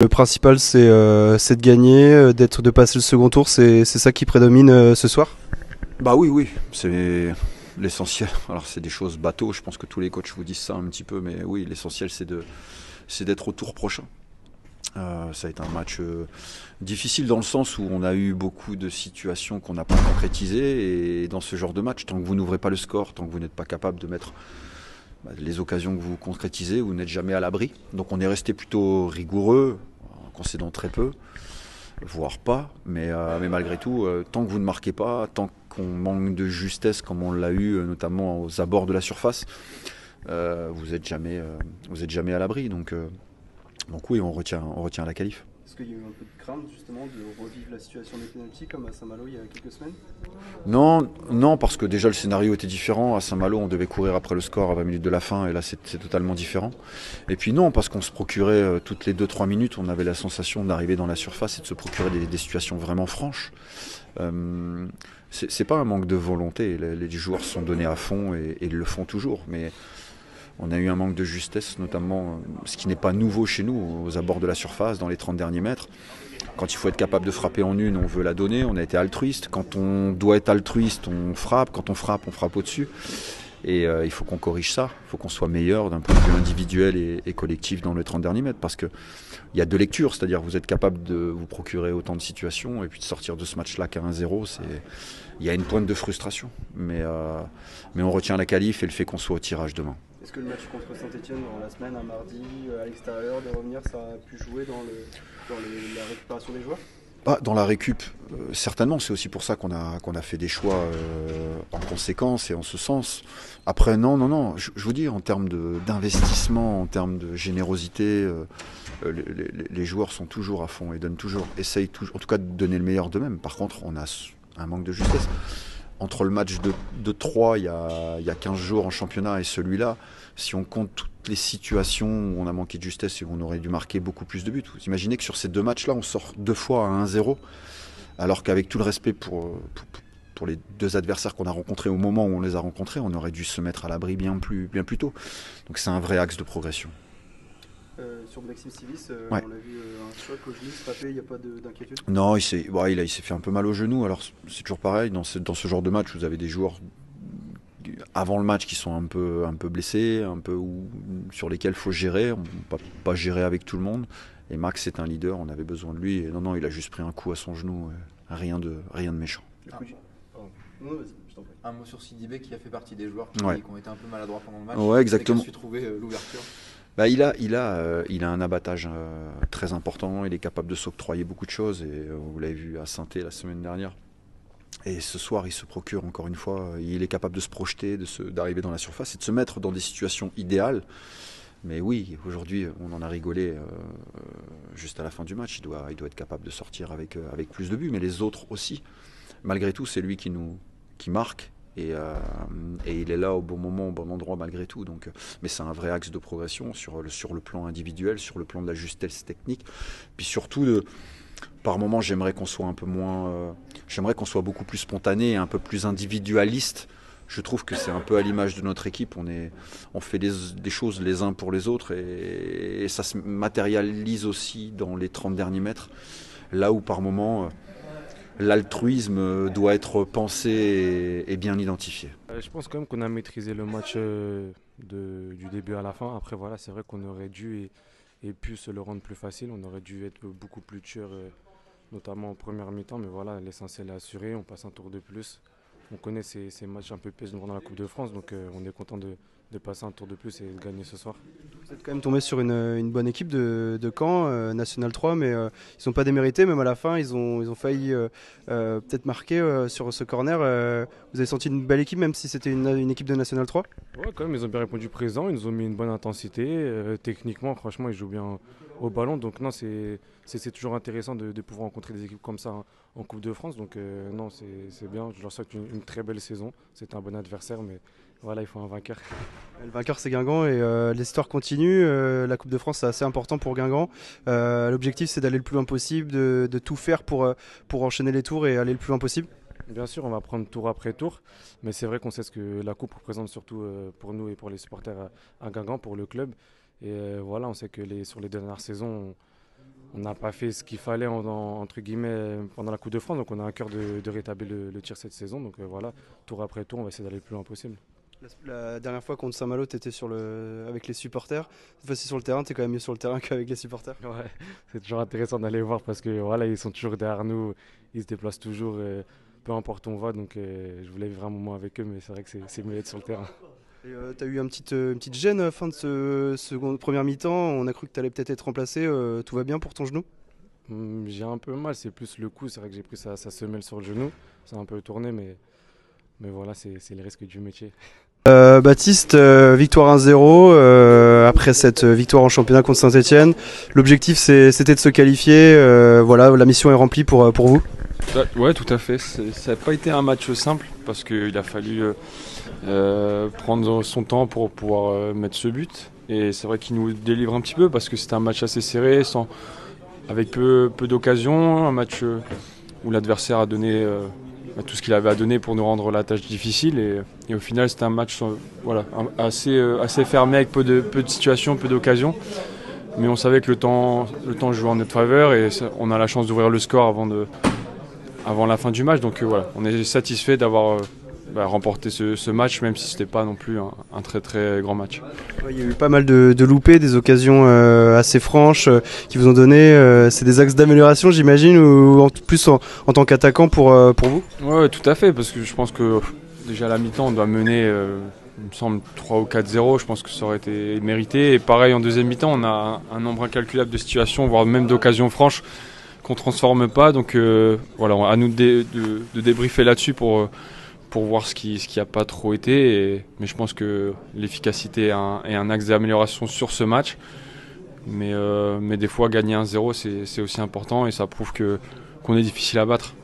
Le principal, c'est de gagner, de passer le second tour. C'est ça qui prédomine ce soir. Bah oui, oui, c'est l'essentiel. Alors c'est des choses bateaux, je pense que tous les coachs vous disent ça un petit peu, mais oui, l'essentiel c'est d'être au tour prochain. Ça a été un match difficile dans le sens où on a eu beaucoup de situations qu'on n'a pas concrétisées, et dans ce genre de match, tant que vous n'ouvrez pas le score, tant que vous n'êtes pas capable de mettre les occasions que vous concrétisez, vous n'êtes jamais à l'abri. Donc on est resté plutôt rigoureux, en concédant très peu, voire pas, mais malgré tout, tant que vous ne marquez pas, tant qu'on manque de justesse comme on l'a eu notamment aux abords de la surface, vous êtes jamais à l'abri. Donc oui, on retient la qualif. Est-ce qu'il y a eu un peu de crainte justement de revivre la situation des pénaltys comme à Saint-Malo il y a quelques semaines? Non, non, parce que déjà le scénario était différent. À Saint-Malo, on devait courir après le score à 20 minutes de la fin, et là c'est totalement différent. Et puis non, parce qu'on se procurait toutes les 2-3 minutes, on avait la sensation d'arriver dans la surface et de se procurer des situations vraiment franches. C'est pas un manque de volonté, les joueurs sont donnés à fond et ils le font toujours, mais on a eu un manque de justesse, notamment ce qui n'est pas nouveau chez nous, aux abords de la surface, dans les 30 derniers mètres. Quand il faut être capable de frapper en une, on veut la donner, on a été altruiste. Quand on doit être altruiste, on frappe. Quand on frappe au-dessus. Et il faut qu'on corrige ça, il faut qu'on soit meilleur d'un point de vue individuel et collectif dans les 30 derniers mètres. Parce qu'il y a deux lectures, c'est-à-dire vous êtes capable de vous procurer autant de situations et puis de sortir de ce match-là qu'à 1-0, il y a une pointe de frustration. Mais on retient la qualif et le fait qu'on soit au tirage demain. Est-ce que le match contre Saint-Etienne dans la semaine, un mardi, à l'extérieur, de revenir, ça a pu jouer la récupération des joueurs? Dans la récup, certainement, c'est aussi pour ça qu'on a fait des choix en conséquence et en ce sens. Après, non, je vous dis, en termes d'investissement, en termes de générosité, les joueurs sont toujours à fond et essayent toujours, en tout cas, de donner le meilleur d'eux-mêmes. Par contre, on a un manque de justesse. Entre le match de 3 il y a 15 jours en championnat et celui-là, si on compte toutes les situations où on a manqué de justesse et où on aurait dû marquer beaucoup plus de buts, vous imaginez que sur ces deux matchs-là, on sort deux fois à 1-0, alors qu'avec tout le respect pour les deux adversaires qu'on a rencontrés au moment où on les a rencontrés, on aurait dû se mettre à l'abri bien plus tôt. Donc c'est un vrai axe de progression. Sur Maxime Sivis, Ouais. on a vu un choc au genou se frapper, il n'y a pas d'inquiétude? Non, il s'est fait un peu mal au genou. Alors c'est toujours pareil, dans ce genre de match, vous avez des joueurs avant le match qui sont un peu blessés, sur lesquels il faut gérer. On ne peut pas gérer avec tout le monde. Et Max est un leader, on avait besoin de lui. Et non, il a juste pris un coup à son genou. Rien de méchant. Non, vas-y, je t'en prie. Un mot sur Sidibé qui a fait partie des joueurs Ouais. qui ont été un peu maladroits pendant le match. Ouais, exactement. Et qui a su trouver l'ouverture. Il a un abattage très important. Il est capable de s'octroyer beaucoup de choses. Et vous l'avez vu à Saint-Étienne la semaine dernière. Et ce soir, il se procure encore une fois, il est capable de se projeter, d'arriver dans la surface et de se mettre dans des situations idéales. Mais oui, aujourd'hui, on en a rigolé juste à la fin du match. Il doit être capable de sortir avec plus de buts, mais les autres aussi. Malgré tout, c'est lui qui marque. Et il est là au bon moment, au bon endroit malgré tout. Mais c'est un vrai axe de progression sur le plan individuel, sur le plan de la justesse technique. Puis surtout, par moments, j'aimerais qu'on soit un peu moins. J'aimerais qu'on soit beaucoup plus spontané et un peu plus individualiste. Je trouve que c'est un peu à l'image de notre équipe. On fait des choses les uns pour les autres et ça se matérialise aussi dans les 30 derniers mètres. Là où par moments, l'altruisme doit être pensé et bien identifié. Je pense quand même qu'on a maîtrisé le match du début à la fin. Après, voilà, c'est vrai qu'on aurait dû et pu se le rendre plus facile. On aurait dû être beaucoup plus tueur, notamment en première mi-temps. Mais voilà, l'essentiel est assuré. On passe un tour de plus. On connaît ces matchs un peu pesants dans la Coupe de France. Donc on est content de passer un tour de plus et de gagner ce soir. Vous êtes quand même tombé sur une bonne équipe de Caen, National 3, mais ils n'ont pas démérité. Même à la fin, ils ont failli peut-être marquer sur ce corner. Vous avez senti une belle équipe, même si c'était une équipe de National 3? Ouais, quand même, ils ont bien répondu présent. Ils nous ont mis une bonne intensité. Techniquement, franchement, ils jouent bien au ballon. Donc non, c'est toujours intéressant de pouvoir rencontrer des équipes comme ça en Coupe de France. Donc non, c'est bien. Je leur souhaite une très belle saison. C'est un bon adversaire, mais voilà, il faut un vainqueur. Le vainqueur, c'est Guingamp et l'histoire continue. La Coupe de France, c'est assez important pour Guingamp. L'objectif, c'est d'aller le plus loin possible, de tout faire pour enchaîner les tours et aller le plus loin possible. Bien sûr, on va prendre tour après tour, mais c'est vrai qu'on sait ce que la Coupe représente surtout pour nous et pour les supporters à Guingamp, pour le club. Et voilà, on sait que sur les dernières saisons, on n'a pas fait ce qu'il fallait entre guillemets pendant la Coupe de France, donc on a un cœur de rétablir le tir cette saison. Donc voilà, tour après tour, on va essayer d'aller le plus loin possible. La dernière fois contre Saint-Malo, tu étais avec les supporters. Cette fois-ci sur le terrain, tu es quand même mieux sur le terrain qu'avec les supporters. Ouais, c'est toujours intéressant d'aller voir parce que voilà, ils sont toujours derrière nous, ils se déplacent toujours, peu importe où on va. Donc je voulais vivre un moment avec eux, mais c'est vrai que c'est mieux d'être sur le terrain. Tu as eu une petite gêne fin de première mi-temps. On a cru que tu allais peut-être être remplacé. Tout va bien pour ton genou? J'ai un peu mal, c'est plus le coup. C'est vrai que j'ai pris sa semelle sur le genou. Ça a un peu tourné, mais voilà, c'est les risques du métier. Baptiste, victoire 1-0 après cette victoire en championnat contre Saint-Etienne. L'objectif c'était de se qualifier. Voilà, la mission est remplie pour vous. Ouais, tout à fait. Ça n'a pas été un match simple parce qu'il a fallu prendre son temps pour pouvoir mettre ce but. Et c'est vrai qu'il nous délivre un petit peu parce que c'était un match assez serré, avec peu d'occasions, un match où l'adversaire a donné tout ce qu'il avait à donner pour nous rendre la tâche difficile. Et au final, c'était un match assez fermé avec peu de situations, peu d'occasions. Mais on savait que le temps jouait en notre faveur et on a la chance d'ouvrir le score avant la fin du match. Donc voilà, on est satisfait d'avoir remporté ce match, même si ce n'était pas non plus un très très grand match. Il y a eu pas mal de loupés, des occasions assez franches qui vous ont donné. C'est des axes d'amélioration, j'imagine, ou plus en tant qu'attaquant pour vous? Ouais, tout à fait, parce que je pense que déjà à la mi-temps, on doit mener, il me semble, 3 ou 4-0. Je pense que ça aurait été mérité. Et pareil, en deuxième mi-temps, on a un nombre incalculable de situations, voire même d'occasions franches qu'on ne transforme pas. Donc voilà, à nous de débriefer là-dessus pour voir ce qui n'a pas trop été. Mais je pense que l'efficacité est un axe d'amélioration sur ce match. Mais des fois, gagner 1-0, c'est aussi important et ça prouve qu'on est difficile à battre.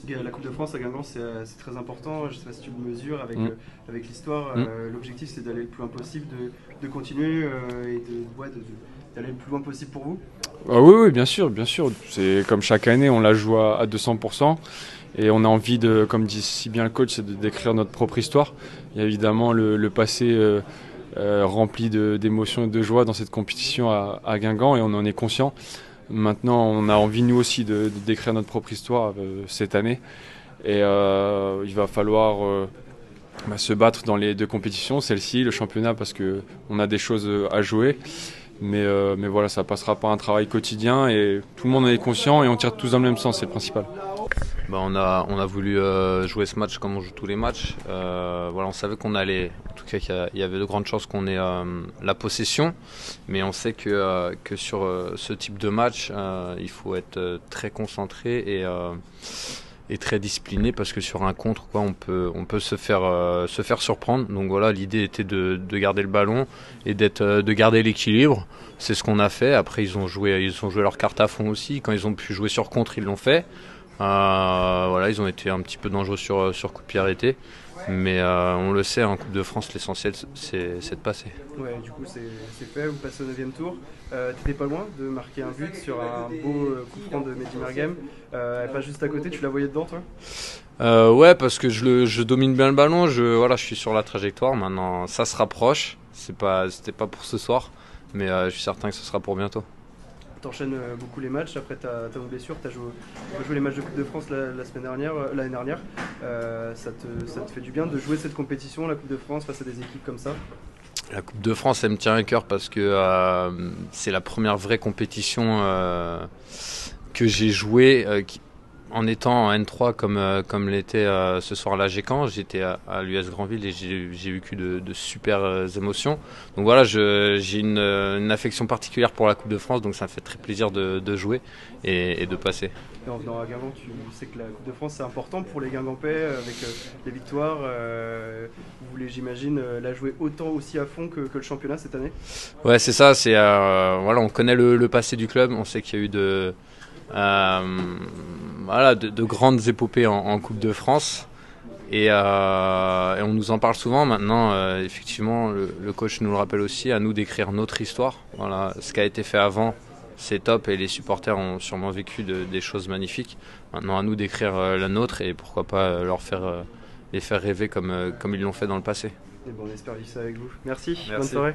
La Coupe de France à Guingamp, c'est très important. Je ne sais pas si tu le mesures avec l'histoire. L'objectif, c'est d'aller le plus loin possible, de continuer et d'aller le plus loin possible pour vous. Oui, bien sûr. C'est comme chaque année, on la joue à 200%. Et on a envie comme dit si bien le coach, c'est de décrire notre propre histoire. Il y a évidemment le passé rempli d'émotions et de joie dans cette compétition à Guingamp et on en est conscient. Maintenant, on a envie nous aussi de décrire notre propre histoire cette année. Et il va falloir se battre dans les deux compétitions, celle-ci, le championnat, parce qu'on a des choses à jouer. Mais voilà, ça passera par un travail quotidien et tout le monde en est conscient et on tire tous dans le même sens, c'est le principal. On a voulu jouer ce match comme on joue tous les matchs. On savait qu'on allait, en tout cas qu'il y avait de grandes chances qu'on ait la possession, mais on sait que sur ce type de match, il faut être très concentré et très discipliné parce que sur un contre, on peut se faire surprendre. Donc voilà, l'idée était de garder le ballon et de garder l'équilibre. C'est ce qu'on a fait. Après, ils ont joué leur carte à fond aussi. Quand ils ont pu jouer sur contre, ils l'ont fait. Ils ont été un petit peu dangereux sur coup de pied arrêté, mais on le sait, en Coupe de France, l'essentiel c'est de passer. Ouais, du coup c'est fait, vous passez au 9e tour. T'étais pas loin de marquer un but sur un beau coup franc de Mehdi Mergem, pas juste à côté, tu la voyais dedans toi? Ouais, parce que je domine bien le ballon, je suis sur la trajectoire, maintenant ça se rapproche, c'était pas pour ce soir, mais je suis certain que ce sera pour bientôt. T'enchaînes beaucoup les matchs, après ta blessure, t'as joué les matchs de Coupe de France l'année dernière. Ça te fait du bien de jouer cette compétition, la Coupe de France, face à des équipes comme ça? La Coupe de France, elle me tient à cœur parce que c'est la première vraie compétition que j'ai jouée en étant en N3 comme l'était ce soir là Caen. J'étais à l'US Granville et j'ai vécu de super émotions. Donc voilà, j'ai une affection particulière pour la Coupe de France, donc ça me fait très plaisir de jouer et de passer. Et en venant à Guingamp, tu sais que la Coupe de France c'est important pour les Guingampais avec les victoires. Vous voulez, j'imagine, la jouer aussi à fond que le championnat cette année? Ouais, c'est ça. On connaît le passé du club. On sait qu'il y a eu de grandes épopées en Coupe de France et on nous en parle souvent. Maintenant, effectivement, le coach nous le rappelle aussi, à nous d'écrire notre histoire. Voilà, ce qui a été fait avant, c'est top et les supporters ont sûrement vécu des choses magnifiques. Maintenant, à nous d'écrire la nôtre et pourquoi pas les faire rêver comme ils l'ont fait dans le passé. Et bon, on espère vivre ça avec vous. Merci. Merci. Bonne soirée.